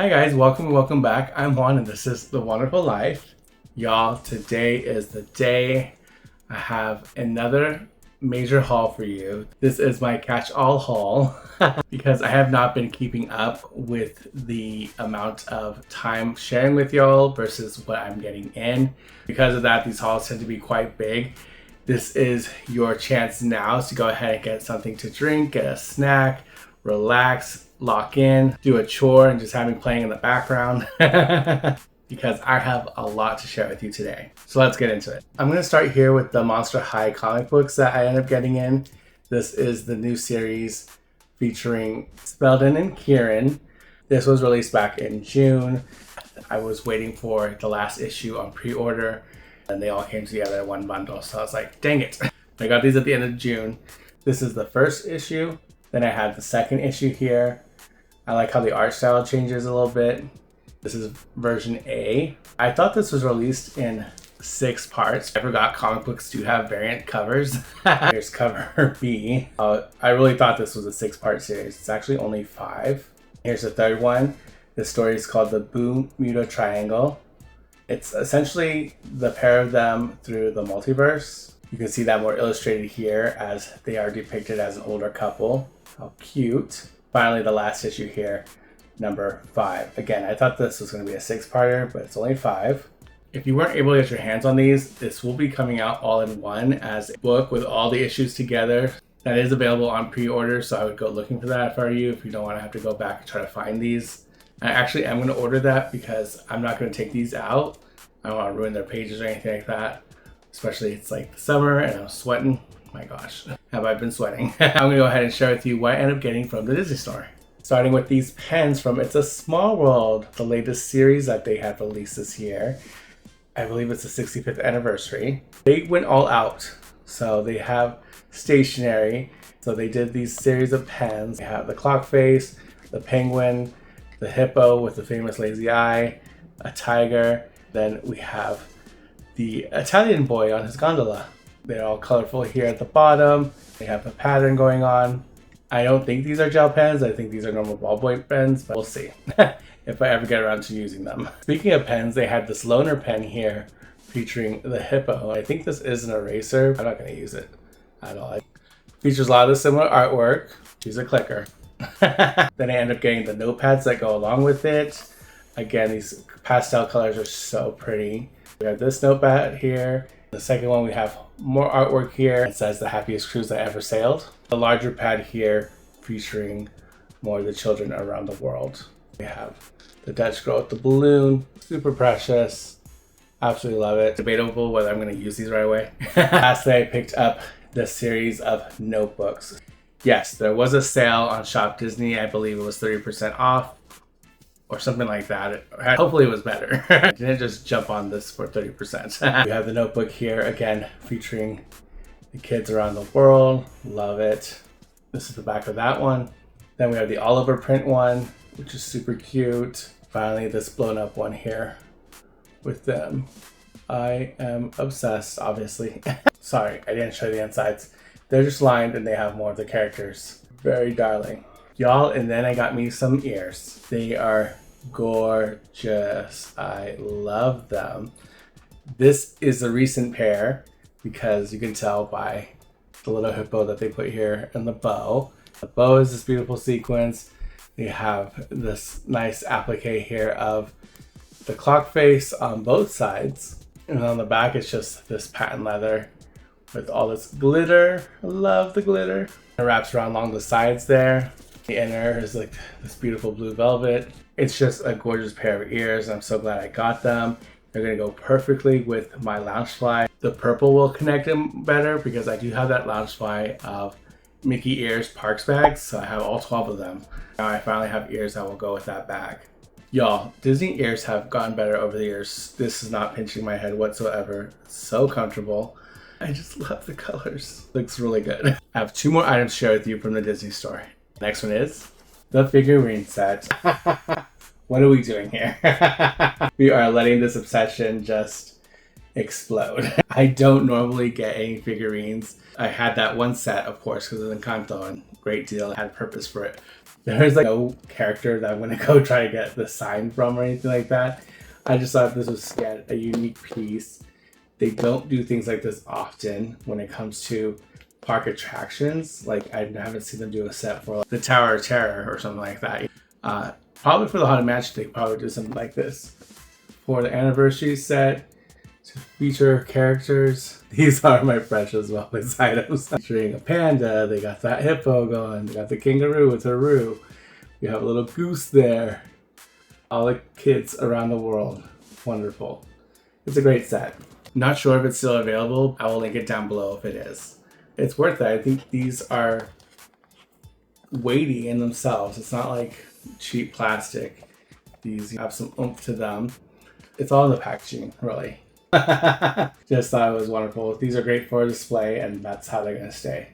Hi guys, welcome back. I'm Juan and this is The Wonderful Life. Y'all, today is the day I have another major haul for you. This is my catch-all haul because I have not been keeping up with the amount of time sharing with y'all versus what I'm getting in. Because of that, these hauls tend to be quite big. This is your chance now to go ahead and get something to drink, get a snack, relax, lock in, do a chore, and just have me playing in the background because I have a lot to share with you today. So let's get into it. I'm going to start here with the Monster High comic books that I ended up getting in. This is the new series featuring Spelden and Kieran. This was released back in June. I was waiting for the last issue on pre-order and they all came together in one bundle. So I was like, dang it. I got these at the end of June. This is the first issue. Then I have the second issue here. I like how the art style changes a little bit. This is version A. I thought this was released in 6 parts. I forgot comic books do have variant covers. Here's cover B. I really thought this was a 6-part series. It's actually only 5. Here's the third one. The story is called the Bermuda Triangle. It's essentially the pair of them through the multiverse. You can see that more illustrated here as they are depicted as an older couple. How cute. Finally, the last issue here, number 5. Again, I thought this was going to be a 6-parter, but it's only 5. If you weren't able to get your hands on these, this will be coming out all in one as a book with all the issues together. That is available on pre-order, so I would go looking for that if I were you, if you don't want to have to go back and try to find these. I actually am going to order that because I'm not going to take these out. I don't want to ruin their pages or anything like that. Especially it's like the summer and I'm sweating. My gosh, have I been sweating? I'm gonna go ahead and share with you what I ended up getting from the Disney store. Starting with these pens from It's a Small World, the latest series that they have released this year. I believe it's the 65th anniversary. They went all out. So they have stationery. So they did these series of pens. They have the clock face, the penguin, the hippo with the famous lazy eye, a tiger. Then we have the Italian boy on his gondola. They're all colorful here at the bottom. They have a pattern going on. I don't think these are gel pens. I think these are normal ballpoint pens, but we'll see if I ever get around to using them. Speaking of pens, they had this loner pen here featuring the hippo. I think this is an eraser. I'm not going to use it at all. It features a lot of the similar artwork. Use a clicker. Then I end up getting the notepads that go along with it. Again, these pastel colors are so pretty. We have this notepad here. The second one, we have more artwork here. It says the happiest cruise I ever sailed. The larger pad here featuring more of the children around the world. We have the Dutch girl with the balloon. Super precious. Absolutely love it. Debatable whether I'm going to use these right away. Lastly, I picked up the series of notebooks. Yes, there was a sale on Shop Disney. I believe it was 30% off. Or something like that. Hopefully it was better. I didn't just jump on this for 30%. We have the notebook here, again, featuring the kids around the world. Love it. This is the back of that one. Then we have the Oliver print one, which is super cute. Finally, this blown up one here with them. I am obsessed, obviously. Sorry, I didn't show you the insides. They're just lined and they have more of the characters. Very darling. Y'all, and then I got me some ears. They are gorgeous. I love them. This is a recent pair because you can tell by the little hippo that they put here and the bow. The bow is this beautiful sequence. They have this nice applique here of the clock face on both sides. And on the back, it's just this patent leather with all this glitter. I love the glitter. It wraps around along the sides there. The inner is like this beautiful blue velvet. It's just a gorgeous pair of ears. I'm so glad I got them. They're going to go perfectly with my Loungefly. The purple will connect them better because I do have that Loungefly of Mickey ears Parks bags. So I have all 12 of them. Now I finally have ears that will go with that bag. Y'all, Disney ears have gotten better over the years. This is not pinching my head whatsoever. It's so comfortable. I just love the colors. Looks really good. I have 2 more items to share with you from the Disney store. Next one is the figurine set. What are we doing here? We are letting this obsession just explode. I don't normally get any figurines. I had that one set, of course, because of Encanto, and great deal. I had a purpose for it. There's like no character that I'm going to go try to get the sign from or anything like that. I just thought this was a unique piece. They don't do things like this often when it comes to park attractions. Like, I haven't seen them do a set for like, the Tower of Terror or something like that. Probably for the Haunted Mansion, they probably do something like this. For the anniversary set, to feature characters, these are my precious wellness items. Featuring a panda, they got that hippo going, they got the kangaroo with her roo. We have a little goose there. All the kids around the world. Wonderful. It's a great set. Not sure if it's still available. I will link it down below if it is. It's worth it. I think these are weighty in themselves. It's not like cheap plastic. These have some oomph to them. It's all in the packaging, really. Just thought it was wonderful. These are great for a display, and that's how they're gonna stay.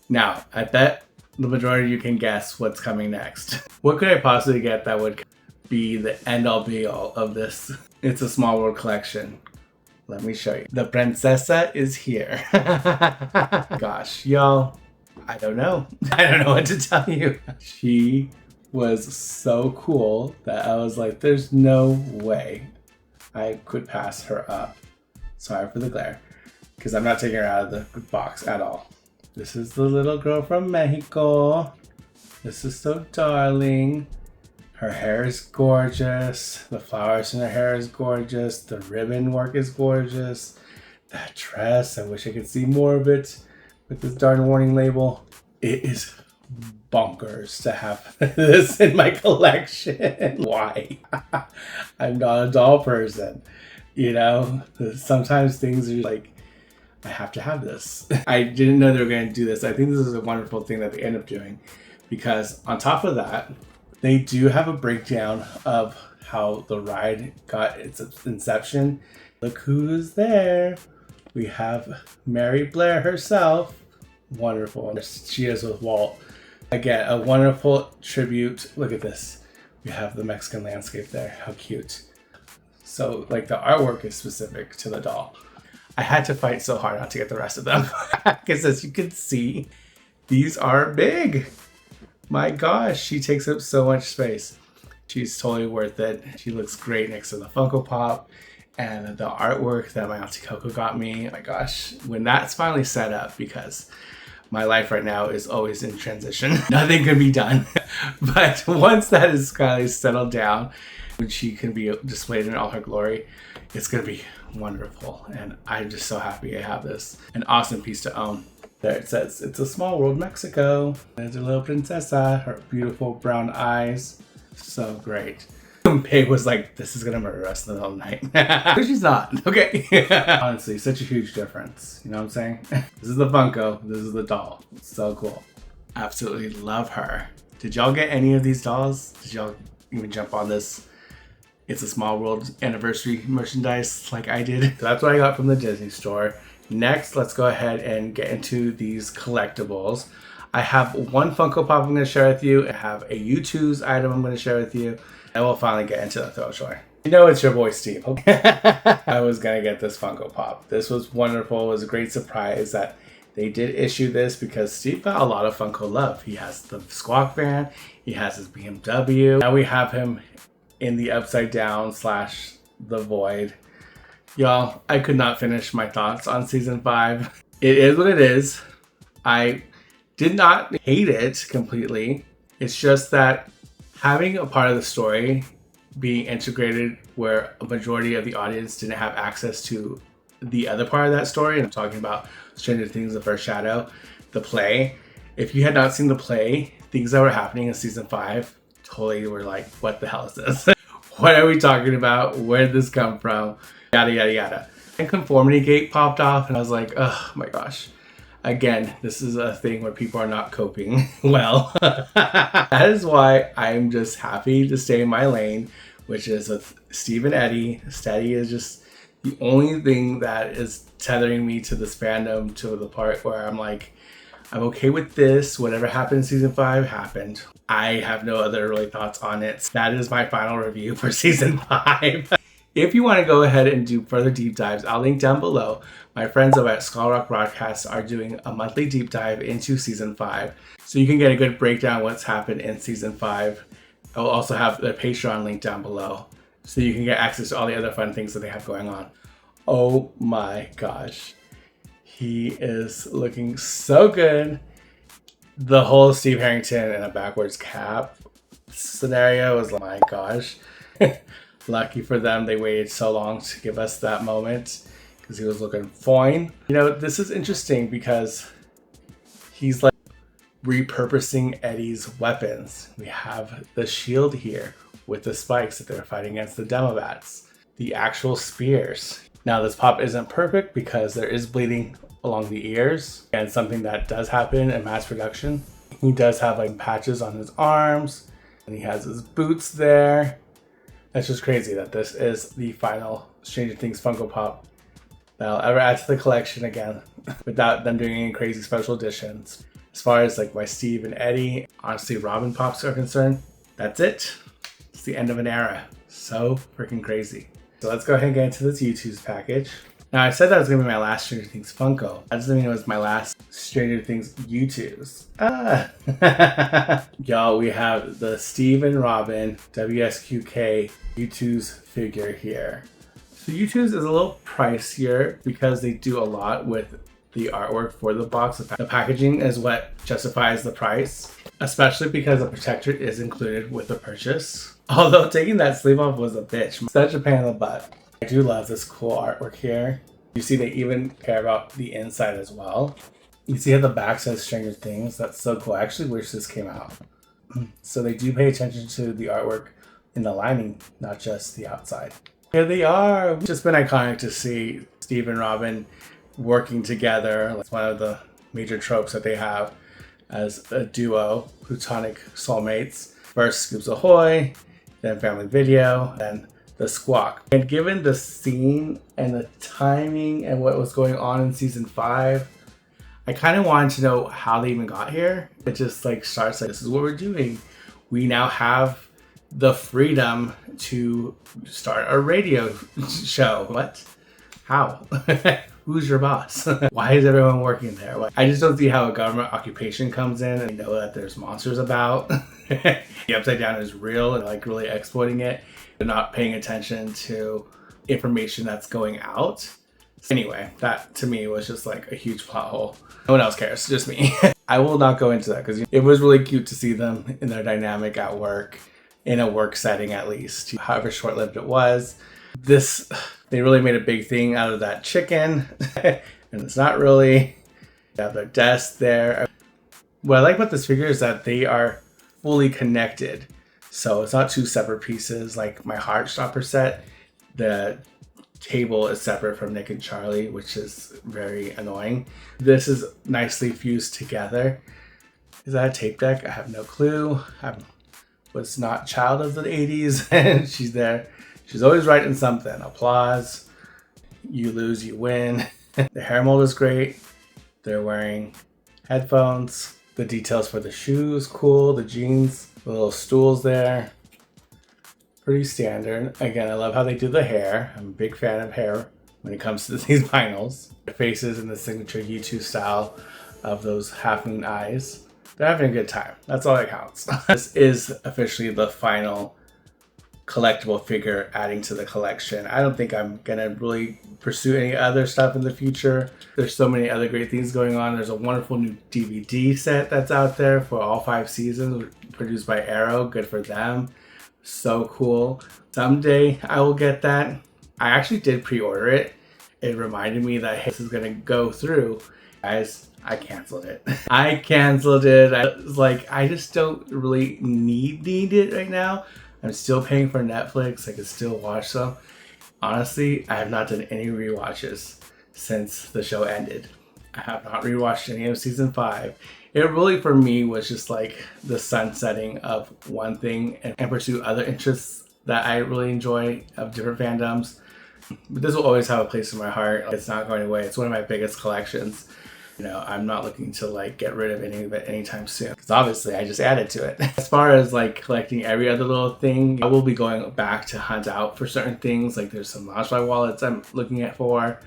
Now, I bet the majority of you can guess what's coming next. What could I possibly get that would be the end-all be-all of this It's a Small World collection? Let me show you. The princessa is here. Gosh, y'all, I don't know. I don't know what to tell you. She was so cool that I was like, there's no way I could pass her up. Sorry for the glare, because I'm not taking her out of the box at all. This is the little girl from Mexico. This is so darling. Her hair is gorgeous. The flowers in her hair is gorgeous. The ribbon work is gorgeous. That dress, I wish I could see more of it with this darn warning label. It is bonkers to have this in my collection. Why? I'm not a doll person. You know, sometimes things are like, I have to have this. I didn't know they were going to do this. I think this is a wonderful thing that they end up doing, because on top of that, they do have a breakdown of how the ride got its inception. Look who's there. We have Mary Blair herself. Wonderful. She is with Walt. Again, a wonderful tribute. Look at this. We have the Mexican landscape there. How cute. So, like, the artwork is specific to the doll. I had to fight so hard not to get the rest of them. Because as you can see, these are big. My gosh, she takes up so much space. She's totally worth it. She looks great next to the Funko Pop. And the artwork that my Auntie Coco got me. Oh my gosh, when that's finally set up, because my life right now is always in transition. Nothing can be done. But once that is kind of settled down, when she can be displayed in all her glory, it's gonna be wonderful. And I'm just so happy I have this. An awesome piece to own. There it says, It's a Small World, Mexico. There's a little princesa, her beautiful brown eyes. So great. Babe was like, this is gonna murder us in the middle of the night. But she's not, okay? Honestly, such a huge difference. You know what I'm saying? This is the Funko, this is the doll. It's so cool. Absolutely love her. Did y'all get any of these dolls? Did y'all even jump on this It's a Small World anniversary merchandise like I did? So that's what I got from the Disney store. Next, let's go ahead and get into these collectibles. I have one Funko Pop I'm going to share with you. I have a Youtooz item I'm going to share with you. And we'll finally get into the Thrilljoy. You know it's your boy Steve. I was going to get this Funko Pop. This was wonderful. It was a great surprise that they did issue this, because Steve got a lot of Funko love. He has the Squawk Van. He has his BMW. Now we have him in the Upside Down / the Void. Y'all, I could not finish my thoughts on season 5. It is what it is. I did not hate it completely. It's just that having a part of the story being integrated where a majority of the audience didn't have access to the other part of that story, and I'm talking about Stranger Things, The First Shadow, the play. If you had not seen the play, things that were happening in season 5 totally were like, what the hell is this? What are we talking about? Where did this come from? Yada, yada, yada. And Conformity Gate popped off, and I was like, oh my gosh. Again, this is a thing where people are not coping well. That is why I'm just happy to stay in my lane, which is with Steve and Eddie. Steady is just the only thing that is tethering me to this fandom, to the part where I'm like, I'm okay with this. Whatever happened in season 5 happened. I have no other really thoughts on it. That is my final review for season 5. If you want to go ahead and do further deep dives, I'll link down below. My friends over at Skull Rock Broadcast are doing a monthly deep dive into season 5. So you can get a good breakdown of what's happened in season 5. I'll also have their Patreon link down below, so you can get access to all the other fun things that they have going on. Oh my gosh. He is looking so good. The whole Steve Harrington in a backwards cap scenario was, oh my gosh. Lucky for them, they waited so long to give us that moment because he was looking fine. You know, this is interesting because he's like repurposing Eddie's weapons. We have the shield here with the spikes that they're fighting against the Demobats. The actual spears. Now this pop isn't perfect because there is bleeding along the ears, and something that does happen in mass production. He does have like patches on his arms, and he has his boots there. That's just crazy that this is the final Stranger Things Funko Pop that I'll ever add to the collection again without them doing any crazy special editions. As far as like my Steve and Eddie, honestly, Robin Pops are concerned, that's it. It's the end of an era. So freaking crazy. So let's go ahead and get into this Youtooz package. Now I said that was going to be my last Stranger Things Funko. That doesn't mean it was my last Stranger Things Youtooz. Y'all, we have the Steve and Robin WSQK Youtooz figure here. So Youtooz is a little pricier because they do a lot with the artwork for the box. The packaging is what justifies the price, especially because the protector is included with the purchase. Although taking that sleeve off was a bitch. Such a pain in the butt. I do love this cool artwork here. You see they even care about the inside as well. You see how the back says Stranger Things. That's so cool. I actually wish this came out. So they do pay attention to the artwork in the lining, not just the outside. Here they are. It's just been iconic to see Steve and Robin working together. It's one of the major tropes that they have as a duo, plutonic soulmates. First Scoops Ahoy, then Family Video, then the Squawk. And given the scene and the timing and what was going on in season 5, I kind of wanted to know how they even got here. It just like starts like, this is what we're doing. We now have the freedom to start a radio show. What? How? Who's your boss? Why is everyone working there? I just don't see how a government occupation comes in and know that there's monsters about. The Upside Down is real and like really exploiting it. They're not paying attention to information that's going out. Anyway, that to me was just like a huge plot hole. No one else cares, just me. I will not go into that because it was really cute to see them in their dynamic at work, in a work setting at least, however short-lived it was. They really made a big thing out of that chicken, and it's not really. They have their desk there. What I like about this figure is that they are fully connected. So it's not two separate pieces like my Heartstopper set. The table is separate from Nick and Charlie, which is very annoying. This is nicely fused together. Is that a tape deck? I have no clue. I was not child of the 80s, and she's there. She's always writing something. Applause. You lose, you win. The hair mold is great. They're wearing headphones. The details for the shoes, cool. The jeans, the little stools there. Pretty standard. Again, I love how they do the hair. I'm a big fan of hair when it comes to these vinyls. Their faces in the signature Youtooz style of those half moon eyes. They're having a good time. That's all that counts. This is officially the final collectible figure adding to the collection. I don't think I'm gonna really pursue any other stuff in the future. There's so many other great things going on. There's a wonderful new DVD set that's out there for all 5 seasons, produced by Arrow. Good for them. So cool. Someday I will get that. I actually did pre-order it. It reminded me that hey, this is gonna go through. Guys, I canceled it. I canceled it. I was like, I just don't really need it right now. I'm still paying for Netflix. I can still watch them. Honestly, I have not done any rewatches since the show ended. I have not rewatched any of season 5. It really, for me, was just like the sunsetting of one thing and pursue other interests that I really enjoy of different fandoms. But this will always have a place in my heart. It's not going away. It's one of my biggest collections. You know, I'm not looking to like get rid of any of it anytime soon, because obviously I just added to it. As far as like collecting every other little thing, I will be going back to hunt out for certain things. Like there's some Launchpad wallets I'm looking at for.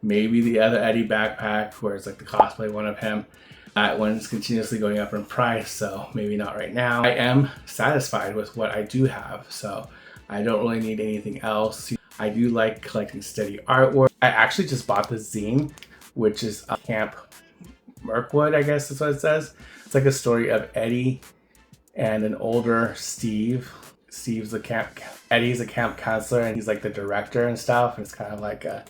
Maybe the other Eddie backpack, where it's like the cosplay one of him. That one's continuously going up in price, so maybe not right now. I am satisfied with what I do have, so I don't really need anything else. I do like collecting steady artwork. I actually just bought the zine, which is Camp Mirkwood, I guess is what it says. It's like a story of Eddie and an older Steve. Eddie's a camp counselor, and he's like the director and stuff. And it's kind of like a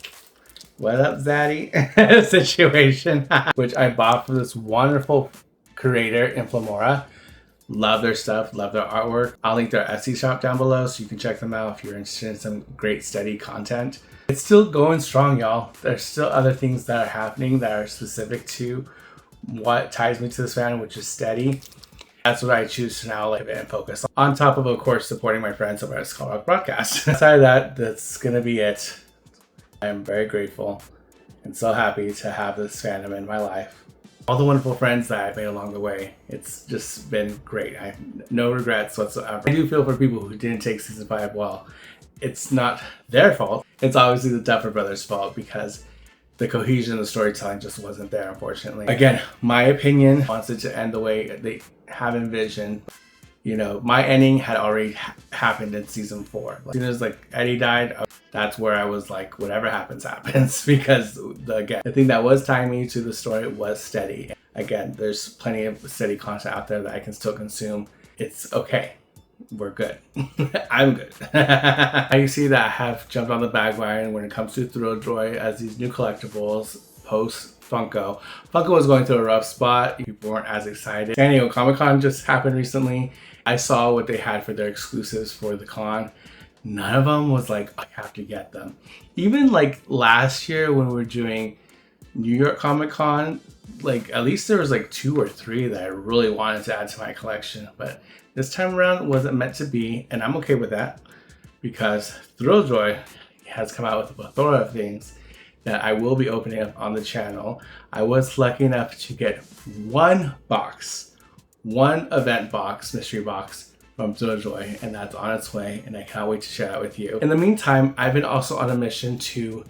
what up, Zaddy situation, which I bought from this wonderful creator, Inflomora. Love their stuff, love their artwork. I'll link their Etsy shop down below so you can check them out if you're interested in some great steady content. It's still going strong, y'all. There's still other things that are happening that are specific to what ties me to this fandom, which is steady. That's what I choose to now live and focus on top of course, supporting my friends over at Skullrock Broadcast. Aside of that, that's gonna be it. I am very grateful and so happy to have this fandom in my life. All the wonderful friends that I've made along the way. It's just been great. I have no regrets whatsoever. I do feel for people who didn't take season 5 well. It's not their fault. It's obviously the Duffer Brothers' fault because the cohesion of the storytelling just wasn't there, unfortunately. Again, my opinion wants it to end the way they have envisioned. You know, my ending had already happened in season 4. As soon as like Eddie died, that's where I was like, whatever happens, happens. Because again, the thing that was tying me to the story was steady. Again, there's plenty of steady content out there that I can still consume. It's okay. We're good. I'm good. You see that I have jumped on the bandwagon when it comes to Thrilljoy as these new collectibles post Funko. Funko was going through a rough spot. People weren't as excited. San Diego Comic-Con just happened recently. I saw what they had for their exclusives for the con. None of them was like, I have to get them. Even like last year when we were doing New York Comic-Con, like at least there was like 2 or 3 that I really wanted to add to my collection. But this time around wasn't meant to be, and I'm okay with that because Thrilljoy has come out with a plethora of things that I will be opening up on the channel. I was lucky enough to get one event box, mystery box from Thrilljoy, and that's on its way, and I can't wait to share that with you. In the meantime, I've been also on a mission to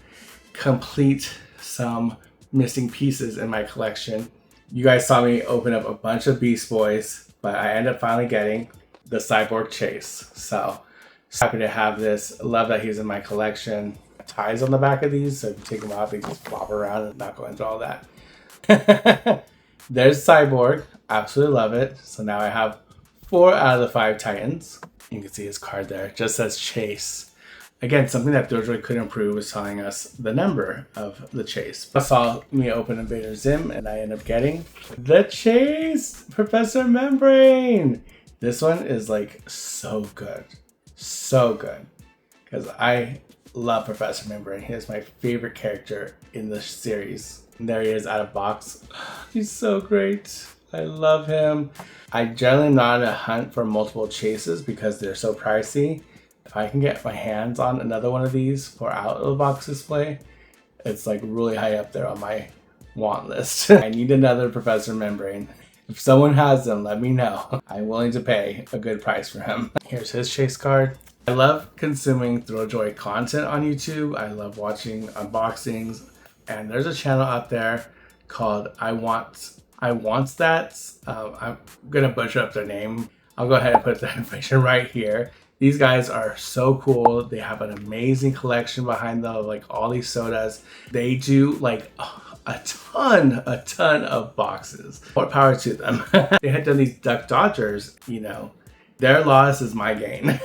complete some missing pieces in my collection. You guys saw me open up a bunch of Beast Boys, but I ended up finally getting the Cyborg Chase. So happy to have this. Love that he's in my collection. Ties on the back of these, so if you take them off, they just flop around and not go into all that. There's Cyborg. Absolutely love it. So now I have 4 out of the 5 Titans. You can see his card there. It just says Chase. Again, something that Thrilljoy could improve is telling us the number of the Chase. I saw me open Invader Zim and I end up getting the Chase Professor Membrane. This one is like so good. So good. Because I love Professor Membrane. He is my favorite character in the series. And there he is out of box. He's so great. I love him. I generally am not on a hunt for multiple chases because they're so pricey. If I can get my hands on another one of these for out of the box display, it's like really high up there on my want list. I need another Professor Membrane. If someone has them, let me know. I'm willing to pay a good price for him. Here's his chase card. I love consuming Thrilljoy content on YouTube. I love watching unboxings. And there's a channel out there called I Want That. I'm gonna butcher up their name. I'll go ahead and put that information right here. These guys are so cool. They have an amazing collection behind them of like all these sodas. They do like a ton of boxes. More power to them. They had done these Duck Dodgers, you know. Their loss is my gain.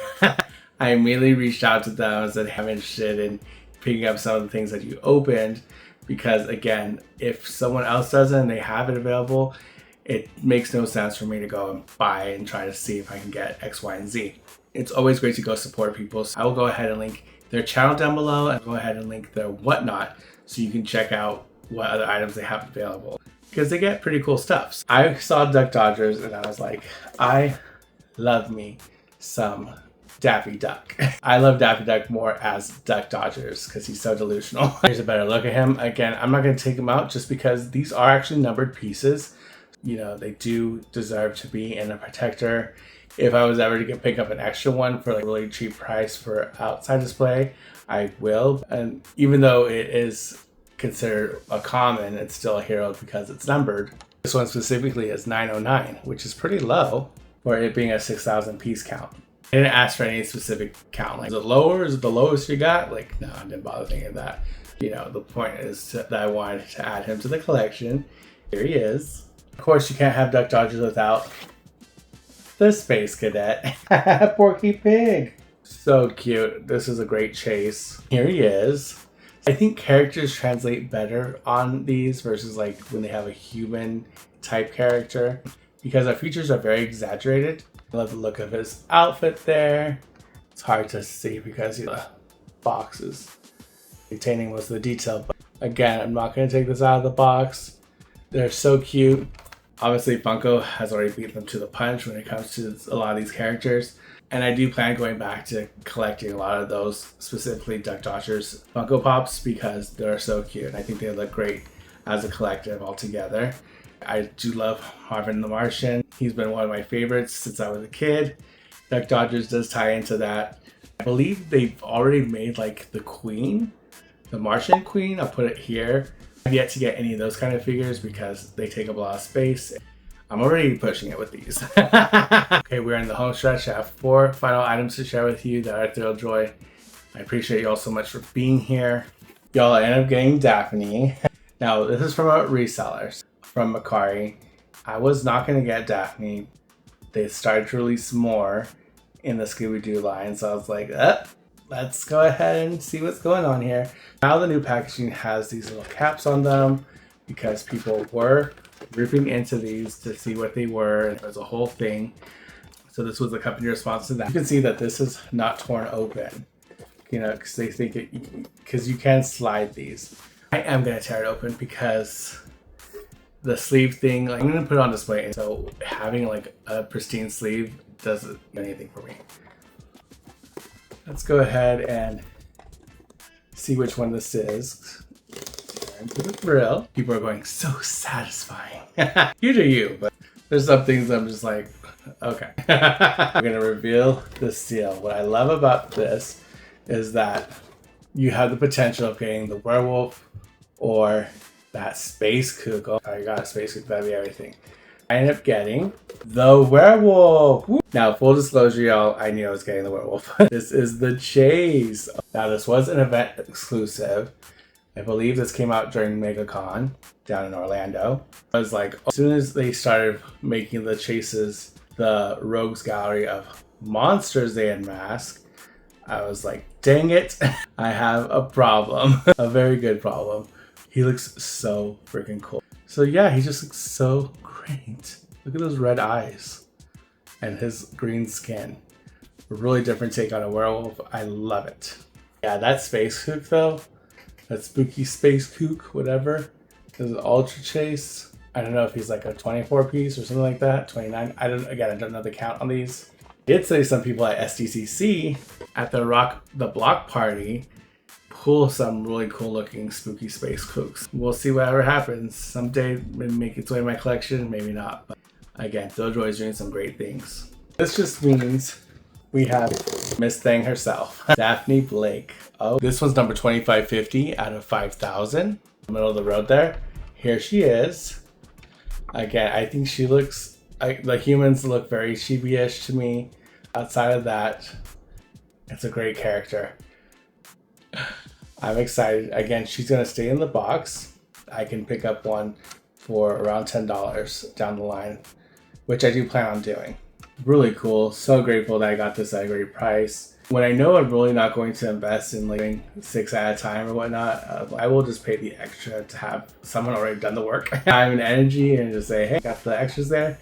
I immediately reached out to them and said, I'm interested in picking up some of the things that you opened. Because again, if someone else doesn't and they have it available, it makes no sense for me to go and buy and try to see if I can get X, Y, and Z. It's always great to go support people. So I will go ahead and link their channel down below and go ahead and link their whatnot so you can check out what other items they have available. Because they get pretty cool stuff. I saw Duck Dodgers and I was like, I love me some Daffy Duck. I love Daffy Duck more as Duck Dodgers because he's so delusional. Here's a better look at him. Again, I'm not going to take him out just because these are actually numbered pieces. You know, they do deserve to be in a protector. If I was ever to pick up an extra one for like a really cheap price for outside display, I will. And even though it is considered a common, it's still a hero because it's numbered. This one specifically is 909, which is pretty low for it being a 6,000 piece count. I didn't ask for any specific count. Like, is it lower? Is it the lowest you got? Like, no, I didn't bother thinking of that. You know, the point is that I wanted to add him to the collection. Here he is. Of course, you can't have Duck Dodgers without the Space Cadet. Porky Pig. So cute. This is a great chase. Here he is. I think characters translate better on these versus like when they have a human type character because our features are very exaggerated. I love the look of his outfit there. It's hard to see because the box is containing most of the detail. But again, I'm not going to take this out of the box. They're so cute. Obviously, Funko has already beat them to the punch when it comes to a lot of these characters. And I do plan going back to collecting a lot of those, specifically Duck Dodgers Funko Pops, because they're so cute. And I think they look great as a collective altogether. I do love Marvin the Martian. He's been one of my favorites since I was a kid. Duck Dodgers does tie into that. I believe they've already made like the Queen, the Martian Queen. I'll put it here. I've yet to get any of those kind of figures because they take up a lot of space. I'm already pushing it with these. Okay, we're in the home stretch. I have 4 final items to share with you that are Thrilljoy. I appreciate y'all so much for being here. Y'all end up getting Daphne. Now, this is from a reseller from Macari. I was not going to get Daphne. They started to release more in the Scooby-Doo line, so I was like, let's go ahead and see what's going on here. Now the new packaging has these little caps on them because people were ripping into these to see what they were, and it was a whole thing. So this was the company response to that. You can see that this is not torn open, you know, because they think because you can slide these. I am going to tear it open because the sleeve thing, like, I'm going to put it on display, and so having like a pristine sleeve doesn't do anything for me. Let's go ahead and see which one this is. Into the grill. People are going, so satisfying. You do you, but there's some things I'm just like, okay. I'm gonna reveal the seal. What I love about this is that you have the potential of getting the werewolf or that space kook. Oh, you got a space kook, that'd be everything. I ended up getting the werewolf. Woo. Now, full disclosure, y'all, I knew I was getting the werewolf. This is the chase. Now, this was an event exclusive. I believe this came out during MegaCon down in Orlando. I was like, as soon as they started making the chases, the rogues gallery of monsters they unmasked, I was like, dang it, I have a problem. A very good problem. He looks so freaking cool. So yeah, he just looks so great. Look at those red eyes and his green skin. A really different take on a werewolf. I love it. Yeah, that space kook though, that spooky space kook, whatever, is an ultra chase. I don't know if he's like a 24 piece or something like that, 29. I don't know the count on these. I did say some people at SDCC at the block party pull some really cool looking spooky space kooks. We'll see whatever happens. Someday maybe make its way in my collection, maybe not. But again, Thrilljoy is doing some great things. This just means we have Miss Thing herself, Daphne Blake. Oh, this one's number 2550 out of 5,000. Middle of the road there. Here she is. Again, I think she looks, the humans look very chibi-ish to me. Outside of that, it's a great character. I'm excited. Again, she's going to stay in the box. I can pick up one for around $10 down the line, which I do plan on doing. Really cool. So grateful that I got this at a great price. When I know I'm really not going to invest in like 6 at a time or whatnot, I will just pay the extra to have someone already done the work. Time and energy and just say, hey, got the extras there.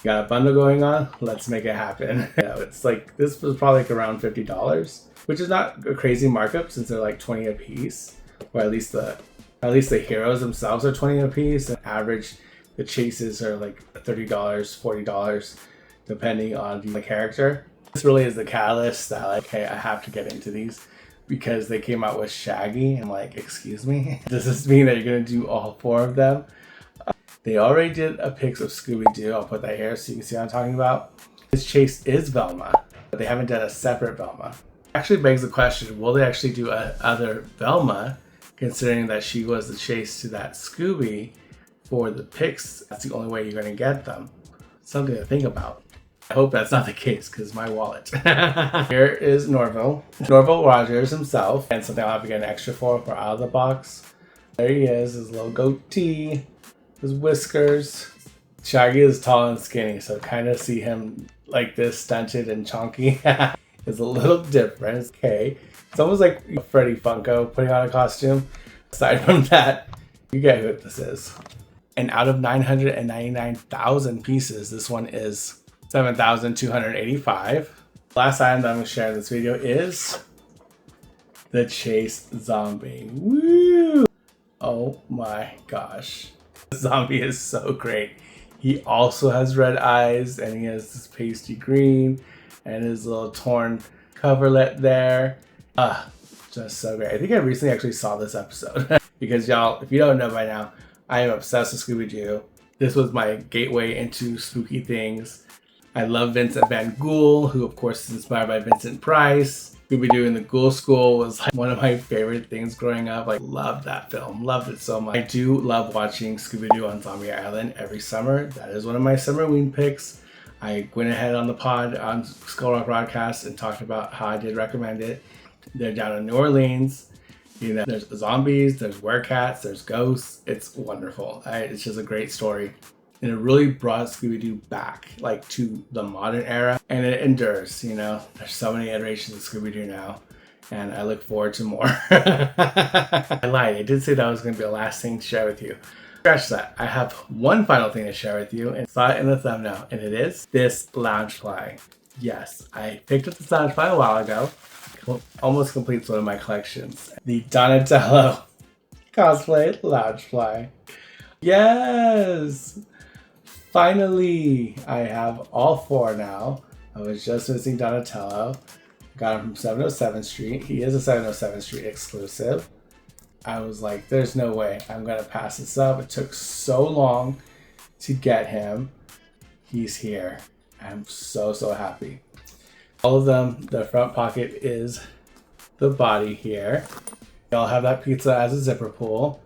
Got a bundle going on. Let's make it happen. You know, it's like, this was probably like around $50, which is not a crazy markup since they're like 20 a piece, or at least the heroes themselves are 20 a piece. And average, the chases are like $30, $40, depending on the character. This really is the catalyst that like, hey, I have to get into these because they came out with Shaggy. I'm like, excuse me? Does this mean that you're gonna do all 4 of them? They already did a pics of Scooby-Doo. I'll put that here so you can see what I'm talking about. This chase is Velma, but they haven't done a separate Velma. Actually begs the question, will they actually do other Velma, considering that she was the chase to that Scooby for the pics? That's the only way you're gonna get them. Something to think about. I hope that's not the case, because my wallet. Here is Norville. Norville Rogers himself, and something I'll have to get an extra for out of the box. There he is, his little goatee, his whiskers. Shaggy is tall and skinny, so kind of see him like this, stunted and chonky. Is a little different. Okay, it's almost like Freddy Funko putting on a costume. Aside from that, you get who this is. And out of 999,000 pieces, this one is 7,285. Last item that I'm going to share in this video is the Chase Zombie. Woo! Oh my gosh. The zombie is so great. He also has red eyes, and he has this pasty green and his little torn coverlet there. Just so great. I think I recently actually saw this episode because y'all, if you don't know by now, I am obsessed with Scooby-Doo. This was my gateway into spooky things. I love Vincent Van Ghoul, who of course is inspired by Vincent Price. Scooby-Doo in the Ghoul School was like one of my favorite things growing up. Like, loved that film, loved it so much. I do love watching Scooby-Doo on Zombie Island every summer. That is one of my Summerween picks. I went ahead on the pod on Skull Rock Broadcast and talked about how I did recommend it. They're down in New Orleans. You know, there's zombies, there's werecats, there's ghosts. It's wonderful. It's just a great story. And it really brought Scooby-Doo back, like, to the modern era. And it endures, you know. There's so many iterations of Scooby-Doo now. And I look forward to more. I lied. I did say that was going to be the last thing to share with you. Scratch that. I have one final thing to share with you. And saw it in the thumbnail. And it is this Loungefly. Yes, I picked up this Loungefly a while ago. Almost completes one of my collections. The Donatello cosplay Loungefly. Yes! Finally! I have all 4 now. I was just missing Donatello. Got him from 707 Street. He is a 707 Street exclusive. I was like, there's no way I'm gonna pass this up. It took so long to get him. He's here. I'm so happy. All of them, the front pocket is the body here. They all have that pizza as a zipper pull.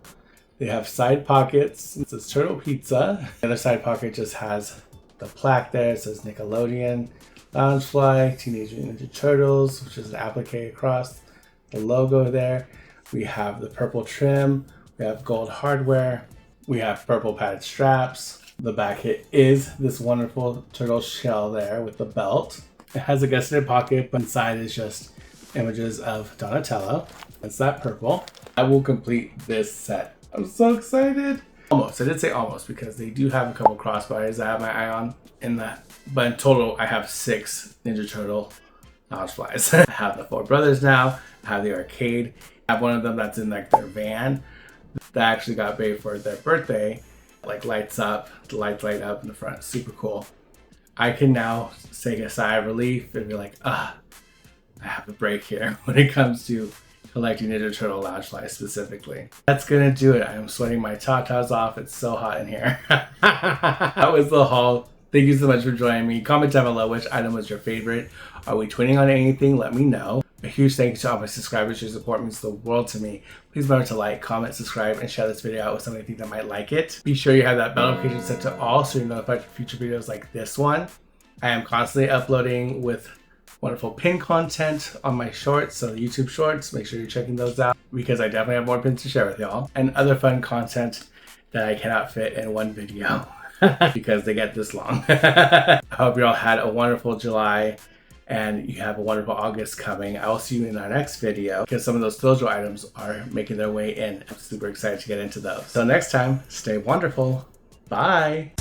They have side pockets. It says Turtle Pizza. The other side pocket just has the plaque there. It says Nickelodeon, Loungefly, Teenage Mutant Ninja Turtles, which is an applique across the logo there. We have the purple trim. We have gold hardware. We have purple padded straps. The back hit is this wonderful turtle shell there with the belt. It has a gusseted pocket, but inside is just images of Donatello. It's that purple. I will complete this set. I'm so excited. Almost. I did say almost because they do have a couple crossbodies I have my eye on in that. But in total, I have 6 Ninja Turtle Loungeflies. I have the 4 brothers now. I have the arcade. I have one of them that's in like their van that actually got paid for their birthday. Like lights up, the lights light up in the front. Super cool. I can now take a sigh of relief and be like, I have a break here when it comes to collecting Ninja Turtle Loungefly specifically. That's gonna do it. I am sweating my tatas off. It's so hot in here. That was the haul. Thank you so much for joining me. Comment down below which item was your favorite. Are we twinning on anything? Let me know. A huge thank you to all my subscribers. Your support means the world to me. Please remember to like, comment, subscribe, and share this video out with somebody you think that might like it. Be sure you have that bell notification set to all so you're notified for future videos like this one. I am constantly uploading with wonderful pin content on my shorts, so the YouTube shorts. Make sure you're checking those out because I definitely have more pins to share with y'all. And other fun content that I cannot fit in one video because they get this long. I hope you all had a wonderful July and you have a wonderful August coming. I will see you in our next video because some of those Thrilljoy items are making their way in. I'm super excited to get into those. So next time, stay wonderful. Bye.